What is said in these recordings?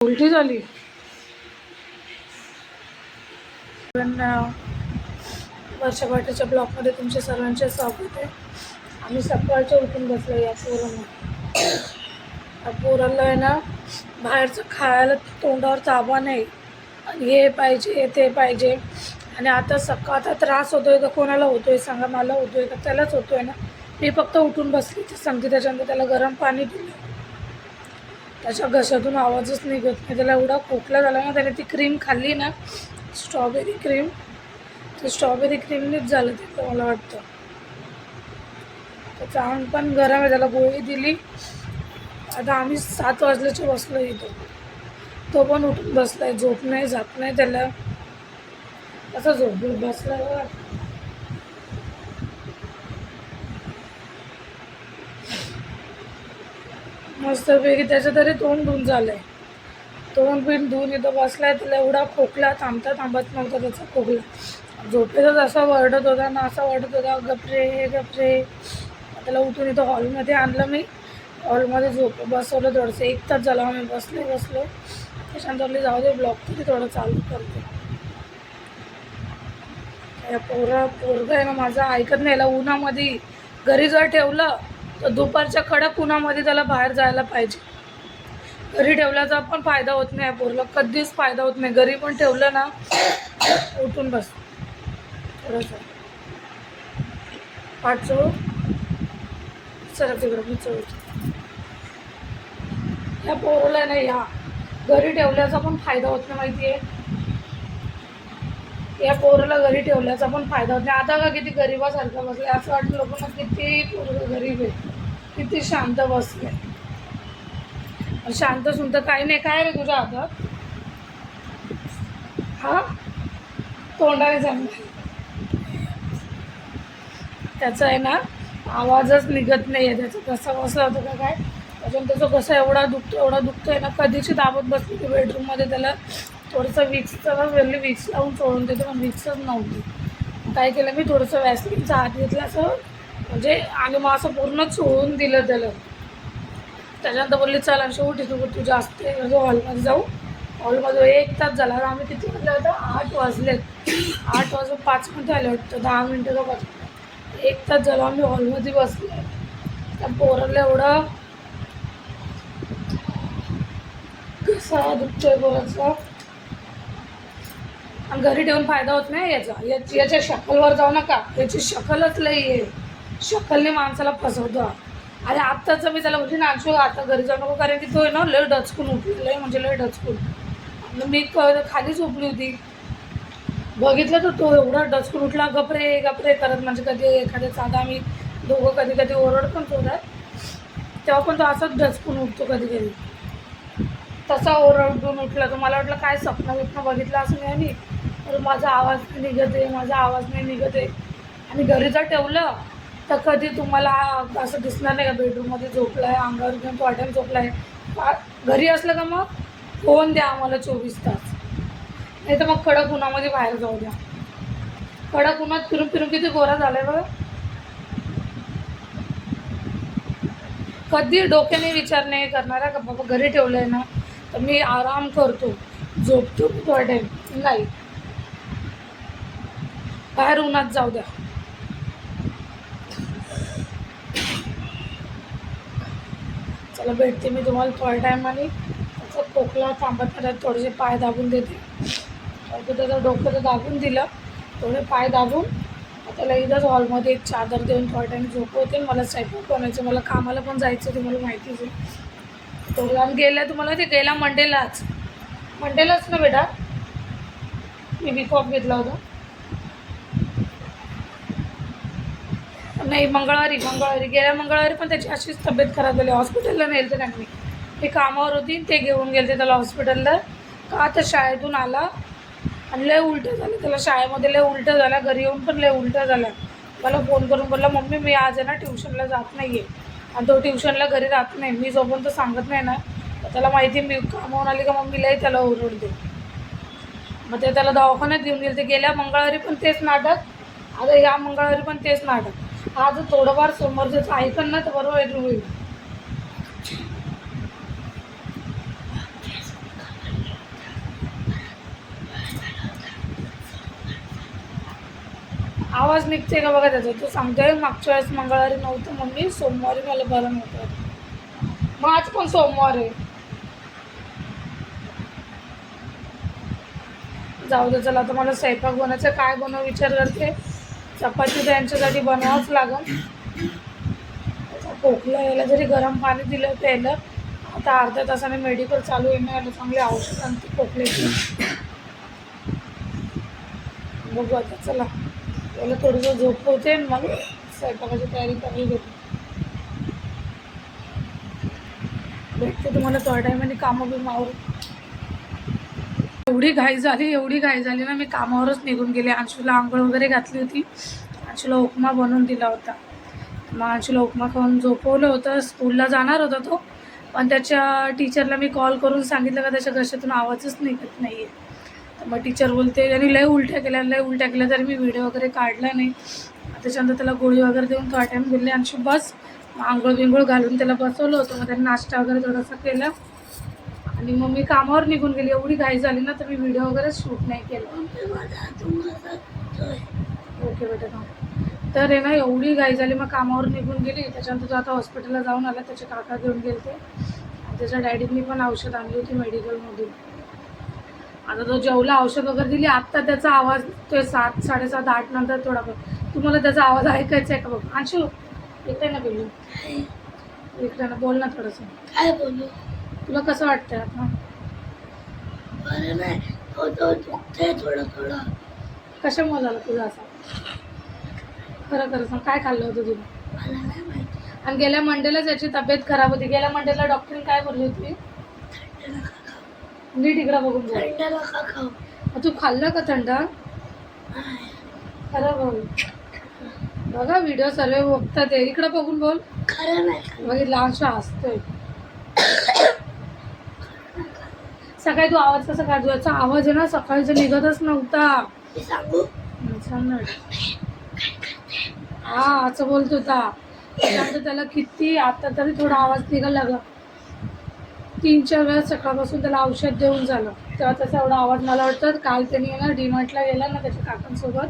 उलटी झाली. पण वर्षापाठीच्या ब्लॉकमध्ये तुमच्या सर्वांचे स्वागत आहे. आम्ही सकाळच्या उठून बसलो या पोराला आहे ना, बाहेरचं खायला तोंडावर ताबा नाही. आणि हे पाहिजे ते पाहिजे. आणि आता आता त्रास होतोय तर कोणाला होतोय सांगा? मला होतोय का त्यालाच होतोय ना. मी फक्त उठून बसली तर सांगते. त्याच्यानंतर त्याला गरम पाणी दिलं. त्याच्या घशातून आवाजच निघत नाही. त्याला एवढा खोकला झाला ना. त्याने ती क्रीम खाल्ली ना, स्ट्रॉबेरी क्रीम. ते स्ट्रॉबेरी क्रीमनीच झालं ते मला वाटतं. त्याचं अंग पण गरम आहे. त्याला गोळी दिली. आता आम्ही 7 वाजल्याचे बसलो इथं. तो पण उठून बसलाय. झोप नाही जात नाही त्याला. असं झोप बसलाय. मस्तपैकी त्याचं तरी तोंड धुवून झालंय. तोंड बिन धुवून इथं बसलाय. त्याला एवढा खोकला थांबत नव्हता त्याचा खोकला. झोपेतच असा वरडत होता ना, असा वरडत होता, गपरे गपरे. त्याला उठून इथं हॉलमध्ये आणलं मी. हॉलमध्ये बसवलं थोडंसं. 1 तास झाला आम्ही बसलो. त्याच्यानंतर जाऊ दे ब्लॉग तरी थोडं चालू करते. पोरगा आहे ना माझा ऐकत नाही. याला उन्हामध्ये घरी जर ठेवलं तर दुपारच्या कडक उन्हामध्ये त्याला बाहेर जायला पाहिजे. घरी ठेवल्याचा पण फायदा होत नाही. पोरला कधीच फायदा होत नाही. घरी पण ठेवलं ना, उठून बस थोडंसं पाठचो सर तिकडं मी चढतो. या पोरला नाही, या घरी ठेवल्याचा पण फायदा होत नाही माहिती आहे. या पोराला घरी ठेवल्याचा पण फायदा होत नाही. आता का किती गरीबासारखं बसले. असं वाटतं लोकांना किती पोरं गरीब आहे, किती शांत बसले. शांत सुंत काही नाही. काय रे तुझ्या हातात? हा तोंडाने चांगला. त्याचा आहे ना आवाजच निघत नाही आहे. त्याचं कसं होतं का काय. त्याच्यानं त्याचं कसं एवढा दुखतोय ना. कधीची दाबत बसली की बेडरूममध्ये त्याला थोडंसं विक्स लावून सोडून देते. पण विक्सच नव्हती. काय केलं मी, थोडंसं वॅसलीनचा हात घेतला असं म्हणजे. आणि मग असं पूर्ण चोळून दिलं त्याला. त्याच्यानंतर बोलली चल आणि शेवटी तू जास्त हॉलमध्ये जाऊ. हॉलमध्ये 1 तास झाला. आम्ही किती वाजले होतं? 8 वाजलेत. 8 वाजून 5 मिनटं आले वाटतं. 10 मिनटं का 5 मिनटं. 1 तास झाला आम्ही हॉलमध्ये बसलो. त्या पोराला एवढं घसा दुखतोय पोराचा. आणि घरी ठेवून फायदा होत नाही याच्या शकलवर जाऊ नका. याची शकलच लई आहे. शकलने माणसाला फसवतो. आणि आत्ताचं मी त्याला बोलते ना, आता घरी जाऊ नको. कारण की तो आहे ना लय डचकून उठलेला आहे. म्हणजे लय डचकून. मी खाली झोपली होती. बघितलं तर तो एवढा डचकून उठला. गपरे गपरे करत. म्हणजे कधी एखाद्या साधा आम्ही दोघं कधी ओरड पण जोरात. तेव्हा पण तो असाच डचकून उठतो कधी. तसा ओरडून उठला. तर मला वाटलं काय स्वप्न बघितलं असं नाही. आणि तर माझा आवाज नाही निघत आहे. आणि घरी जर ठेवलं तर कधी तुम्हाला असं दिसणार नाही का बेडरूममध्ये झोपला आहे, अंगावर घेऊन तो वाट्याने झोपला आहे. घरी असलं का मग फोन द्या आम्हाला 24 तास. नाही तर मग कडक उन्हामध्ये बाहेर जाऊ द्या. कडक उन्हात फिरून किती गोरा झालाय बघा. कधी डोक्याने विचार नाही करणारा का बाबा घरी ठेवलं आहे ना तर मी आराम करतो, झोपतो थोडा टाईम. नाही, बाहेर उन्हात जाऊ द्या. चला भेटते मी तुम्हाला थोड्या टायमाने. त्याचा खोकला थांबत नाही. थोडेसे पाय दाबून देते. त्याचं डोकं तर दाबून दिलं. थोडे पाय दाबून त्याला इथंच हॉलमध्ये एक चादर देऊन थोड्या टाईम झोपवते. मला स्वयंपाक बनायचं. मला कामाला पण जायचं. तुम्हाला माहितीच आहे. थोडं आणि तुम्हाला ते गेला मंडेलाच ना बेटा. मी वीक ऑफ घेतला होता. नाही, मंगळवारी गेल्या मंगळवारी पण त्याची अशीच तब्येत खराब झाली. हॉस्पिटलला नेलं तर नाही. मी कामावर होती. ते घेऊन गेले त्याला हॉस्पिटलला. का तर शाळेतून आला आणि लय उलटं झालं त्याला. शाळेमध्ये लय उलटं झालं. घरी येऊन पण लय उलटं झालं. मला फोन करून बोलला मम्मी मी आज आहे ना ट्युशनला जात नाही आहे. आणि तो ट्युशनला घरी राहत नाही. मी जोपर्यंत सांगत नाही ना तर त्याला माहिती मी कामावून आली का मम्मी लय त्याला ओरडते. मग ते त्याला दवाखान्यात घेऊन गेले. ते गेल्या मंगळवारी पण तेच नाटक. आता या मंगळवारी पण तेच नाटक. आज थोडंफार समोरचं ऐकन ना तर बरोबर होईल. आवाज निघते का बघा त्याचा. तो सांगतोय मागच्या वेळेस मंगळवारी नव्हतं मम्मी, सोमवारी मला बरं नव्हतं. मग आज पण सोमवार आहे. जाऊ दे चला. आता मला स्वयंपाक बनवायचं. काय बनव विचार करते. चपाती तर यांच्यासाठी बनवावंच लागेल. खोकला यायला जरी गरम पाणी दिलं प्यायलं. आता अर्ध्या तासाने मेडिकल चालू येणं चांगली औषध आणते खोकल्याची. बघू आता चला. त्याला थोडंसं झोपवते मग स्वयंपाकाची तयारी करायला घेते. भेटते तुम्हाला थोड्या टायमाने कामं बिम आवरून. एवढी घाई झाली ना, मी कामावरच निघून गेले. अंशूला आंघोळ वगैरे घातली होती. अंशूला उपमा बनवून दिला होता. मग अंशूला उपमा खाऊन झोपवलं होतं. स्कूलला जाणार होता तो, पण त्याच्या टीचरला मी कॉल करून सांगितलं का त्याच्या घशातून आवाजच निघत नाही आहे. तर मग टीचर बोलते त्यांनी लय उलट्या केल्या तरी मी व्हिडिओ वगैरे काढला नाही. त्याच्यानंतर त्याला गोळी वगैरे देऊन थोडा टाईम दिले. अंशू बस. मग आंघोळ बिंघोळ घालून त्याला बसवलं होतं. मग त्यांनी नाश्ता वगैरे थोडासा केला आणि मग मी कामावर निघून गेली. एवढी घाई झाली ना तर मी व्हिडिओ वगैरे शूट नाही केलं. ओके बेटा. तर आहे ना, एवढी घाई झाली मग कामावर निघून गेली. त्याच्यानंतर तो आता हॉस्पिटलला जाऊन आला. त्याचे काका घेऊन गेले ते. त्याच्या डॅडींनी पण औषध आणली होती मेडिकलमधून. आता तो जेवला, औषध वगैरे दिली. आत्ता त्याचा आवाज ते 7, 7:30, 8 नंतर थोडा बघ. तुम्हाला त्याचा आवाज ऐकायचा आहे का बघ. अंशू इकडे ना बोलू. इकडे ना बोल ना थोडंसं. काय बोलू? तुला कसं वाटतंय आता? बरं नाही, दुखतंय थोडं. कशामुळे झालं तुझं असं? खरं सांग, काय खाल्लं होतं तुला? मला नाही माहिती. आणि गेल्या मंडेलाच याची तब्येत खराब होती. गेल्या मंडेला डॉक्टरने काय बोलली होती? नीट इकडं बघून बोल. तू खाल्लं का थंड? खरं बोल. बघा व्हिडिओ सर्व बघतात आहे. इकडं बघून बोल. खरं नाही बघितलं. अंशू हसतोय. सकाळी तू आवाज कसा काढतो? याचा आवाज आहे ना सकाळीचा निघतच नव्हता. सांगू? हा असं बोलत होता. त्यानंतर त्याला किती आता तरी थोडा आवाज निघायला लागला. 3-4 वेळा सकाळपासून त्याला औषध देऊन झालं तेव्हा त्याचा एवढा आवाज. मला वाटतं काल त्यांनी ना डीमार्टला गेला ना त्याच्या काकांसोबत,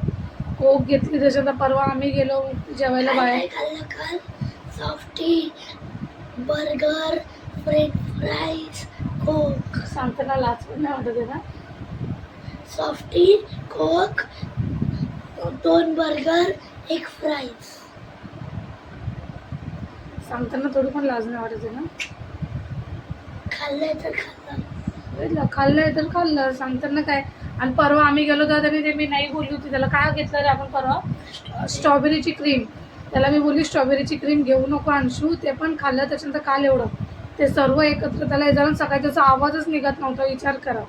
कोक घेतली. त्याच्यानंतर परवा आम्ही गेलो जेवायला बाहेर. काल सॉफ्टी, बर्गर, फ्रेंच फ्राईज, कोक. सांगताना लाच पण नाही वाटत आहे ना. सॉफ्टी, कोक, 2 बर्गर, 1 फ्राईज. सांगताना थोडी पण लाज नाही वाटत आहे ना. खाल्लंय तर खाल्लं. सांगताना काय. आणि परवा आम्ही गेलो तर त्याने ते मी नाही बोलली होती त्याला. काय घेतलं रे आपण परवा? स्ट्रॉबेरीची क्रीम. त्याला मी बोलली स्ट्रॉबेरीची क्रीम घेऊ नको अंशू. ते पण खाल्लं. त्याच्यानंतर काल एवढं ते सर्व एकत्र त्याला हे झालं. सकाळी त्याचा आवाजच निघत नव्हता. विचार करा.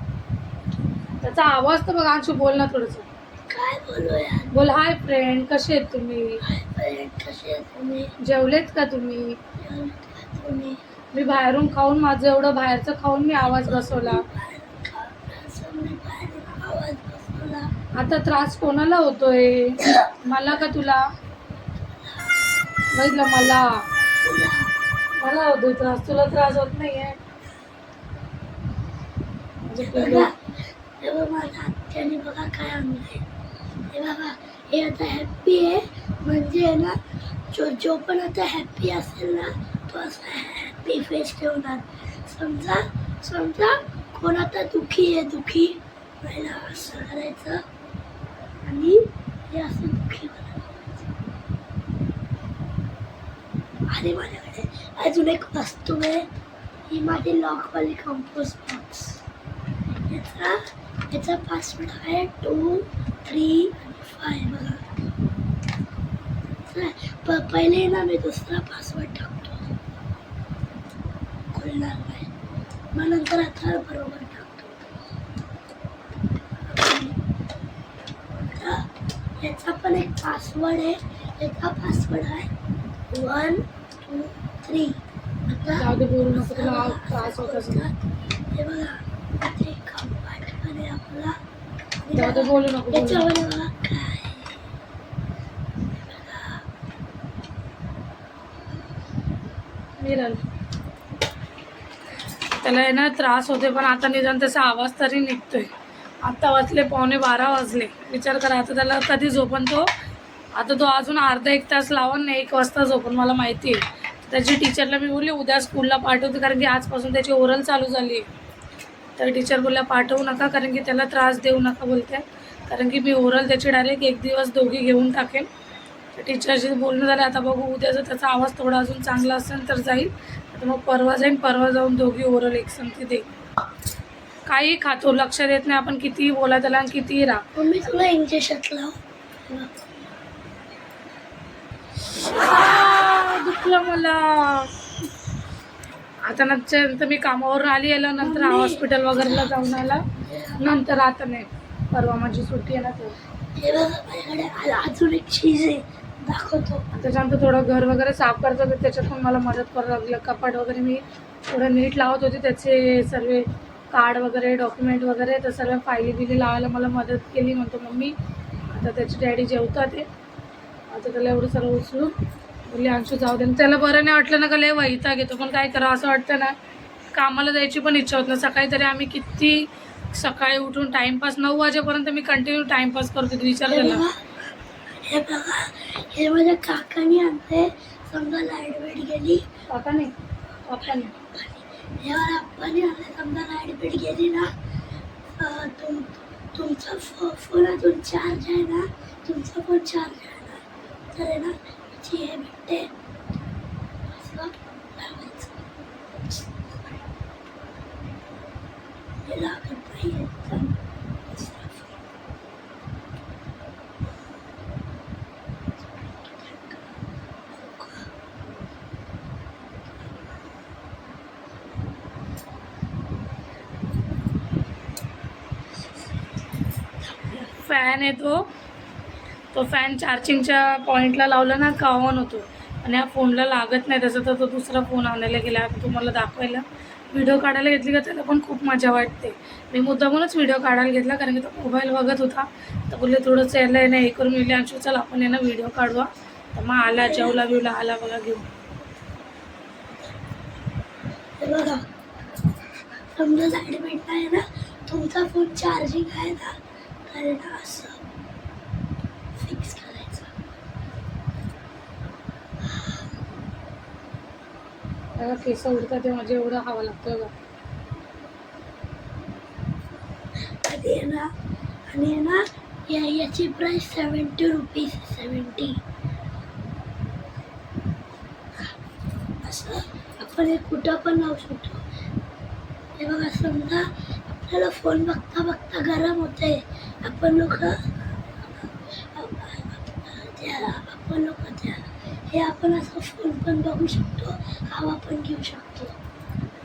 त्याचा आवाज तर बघा. अंशू बोल ना थोडंसं. काय बोलू यार? बोल. हाय फ्रेंड, कसे आहेत तुम्ही? जेवलेत का तुम्ही? मी बाहेरून खाऊन माझं एवढं बाहेरचं खाऊन मी आवाज बसवला. आता त्रास कोणाला होतोय? मला का तुला? बघितलं मला होतोय त्रास. तुला त्रास होत नाहीये? माझ्या आत्याने बघा काय आणलंय. हे बघा, हे आता हॅप्पी आहे. म्हणजे ना जो पण आता हॅप्पी असेल ना तो असा हॅप्पी फेस ठेवणार. समजा कोण आता दुखी पहिला असं करायचं आणि हे असं दुखी बनायचं. आणि माझ्याकडे अजून एक वस्तू आहे. ही माझी लॉकवाली कंपोस्ट बॉक्स. याचा पासवर्ड आहे 2, 3 आणि 5. बघा पहिले ना मी दुसरा पासवर्ड टाकतो. खुलणार नाही. मग नंतर आता बरोबर टाकतो. याचा पण एक पासवर्ड आहे. याचा पासवर्ड आहे 1, 2, 3. आता बोलू नको तुला त्रास होत असेल. हे बघा ते कंपार्टमध्ये आपला बोलू नको. याच्यावर बघा काय मिरल. त्याला आहे ना त्रास होते पण आता निदान त्याचा आवाज तरी निघतोय. आता वाजले 11:15 वाजले. विचार करा आता त्याला कधी झोपन तो आता तो अजून अर्धा एक तास लावून नाही 1 वाजता झोपून मला माहिती आहे. त्याची टीचरला मी बोलले उद्या स्कूलला पाठवते कारण की आजपासून त्याची ओरल चालू झाली आहे. तर टीचर बोलल्या पाठवू नका कारण की त्याला त्रास देऊ नका बोलते कारण की मी ओरल त्याची डायरेक्ट 1 दिवस दोघी घेऊन टाकेन. तर टीचरशी बोलणं झालं. आता बघू उद्या जर त्याचा आवाज थोडा अजून चांगला असेल तर जाईल. आता मग परवा जाईन. परवा जाऊन दोघी ओरल एकसंगती देईल. काही खातो लक्ष देत नाही. आपण कितीही बोला त्याला आणि कितीही राहा. मम्मी तुला इंजेक्शन लाव. दुखलं मला. आता नंतर मी कामावरून आली आलं नंतर हॉस्पिटल वगैरेला जाऊन आला नंतर आता नाही. परवा माझी सुट्टी आहे ना तर हे बघा माझ्याकडे अजून एक चीज आहे दाखवतो. त्याच्यानंतर थोडं घर वगैरे साफ करत होते त्याच्यात पण मला मदत करावं लागलं. कपाट वगैरे मी थोडं नीट लावत होते. त्याचे सर्व कार्ड वगैरे डॉक्युमेंट वगैरे तर सर्व फायली बिली लावायला मला मदत केली. म्हणतो मम्मी आता त्याची डॅडी जेवतात ते आता त्याला एवढं सर्व उचलून बोलली अंशू जाऊ दे. त्याला बरं नाही वाटलं ना का लय वैताग घेतो. पण काय करावं असं वाटतं ना कामाला जायची पण इच्छा होत ना. सकाळी तरी आम्ही किती सकाळी उठून टाईमपास 9 वाजेपर्यंत मी कंटिन्यू टाईमपास करतो. विचार केला. हे बघा हे माझ्या काकाने आणते. समजा लाईट वेट गेली काकाने हे मला आप्पाने आणले. समजा लाईट वेट गेली ना तुमचा फोन अजून चार्ज आहे ना तुमचा फोन चार्ज आहे ना तर आहे ना हे भेटते असं लावायचं. हे लागत नाही. फॅन येतो तो फॅन चार्जिंगच्या पॉईंटला लावला ना का ऑन होतो आणि या फोनला लागत नाही. त्याचा तर तो दुसरा फोन आणायला गेला. तुम्हाला दाखवायला व्हिडिओ काढायला घेतली का त्याला पण खूप मजा वाटते. मी मुद्दामूनच व्हिडिओ काढायला घेतला कारण की तो मोबाईल बघत होता. तर बोलले थोडंसं यायला नाही हे करून मिळले अंशू चल आपण यांना व्हिडिओ काढवा. तर मग आला जेवला बिवला आला बघा घेऊन. बघा समजा लाईट भेटला आहे ना तुमचा फोन चार्जिंग आहे ना तर ना असं फिक्स करायचं. त्याला केस उडतात ते म्हणजे एवढं हवा लागतं बघा. आणि ना याची प्राइस 70 रुपीज. 70 असं आपण हे कुठं पण लावू शकतो. हे बघा समजा आपल्याला फोन बघता बघता गरम होते. आपण लोक हे आपण असं फोन पण बघू शकतो हवा पण घेऊ शकतो.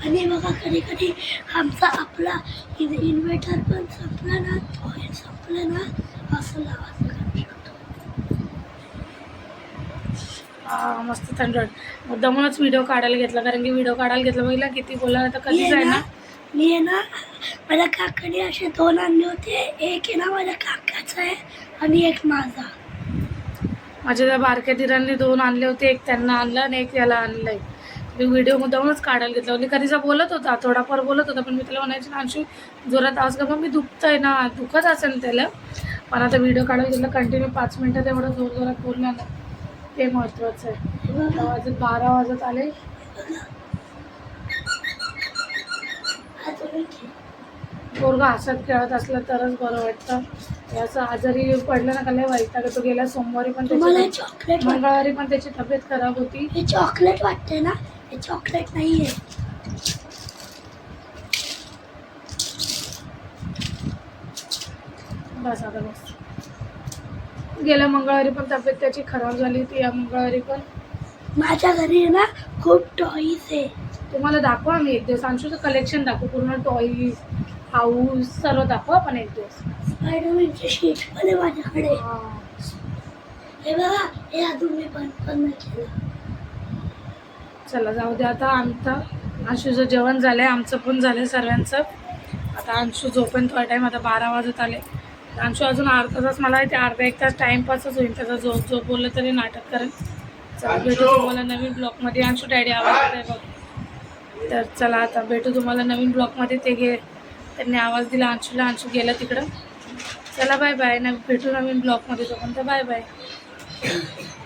आणि बघा कधी कधी आपला इन्व्हर्टर पण संपला ना संपलं ना असं लावायचं करू शकतो. मस्त थंड मुद्दामूनच व्हिडिओ काढायला घेतला कारण की व्हिडिओ काढायला घेतला बघितला किती बोलायला तर कधीच आहे ना. मी आहे ना माझ्या काकाने असे 2 आणले होते. एक आहे ना माझ्या काकाचा आहे आणि एक माझा. माझ्या त्या बारक्या दिरांनी 2 आणले होते. एक त्यांना आणलं आणि एक याला आणलं आहे. मी व्हिडिओ मुद्दामूनच काढायला घेतला. म्हणजे कधीचा बोलत होता थोडाफार बोलत होता पण मी त्याला म्हणायचे ना अंशू जोरात आवाज का मी दुखतंय ना दुखत असेल त्याला. पण आता व्हिडिओ काढायला घेतला कंटिन्यू 5 मिनटं तेवढं जोरात बोलणार ना ते महत्त्वाचं आहे. वाजत 12 वाजत आले. पोरगा हसत खेळत असलं तरच बरं वाटतं. असं आजारी पडलं ना का लय वैताग येतो. गेल्या सोमवारी पण चॉकलेट मंगळवारी पण त्याची तब्येत खराब होती. हे चॉकलेट वाटते ना हे चॉकलेट नाही आहे. बस आता बस. गेल्या मंगळवारी पण तब्येत त्याची खराब झाली होती. या मंगळवारी पण माझ्या घरी आहे ना खूप टॉईज आहे. तुम्हाला दाखवा मी एक दिवस अंशूचं कलेक्शन दाखवू पूर्ण टॉईज हाऊस सर्व दाखवा आपण एक दिवस. स्पायडरमॅनची शीट पण आहे माझ्याकडे. हे बघा हे अजून मी पण नाही केलं. चला जाऊ दे आता. आमचं अंशूचं जेवण झालं आहे आमचं पण झालं आहे सर्वांचं. आता अंशू झोपेन थोडा टाईम. आता 12 वाजत आले. अंशू अजून अर्धा तास मला ते अर्धा एक तास टाईमपासच होईल. त्याचा झोप बोललं तरी नाटक करेल. चला भेटू तुम्हाला नवीन ब्लॉगमध्ये. अंशू डॅडी आवाज आहे बघ. तर चला आता भेटू तुम्हाला नवीन ब्लॉगमध्ये. त्यांनी आवाज दिला अंशूला. अंशू गेला तिकडं. चला बाय बाय. भेटू नवीन ब्लॉगमध्ये. तोपर्यंत बाय बाय. आहे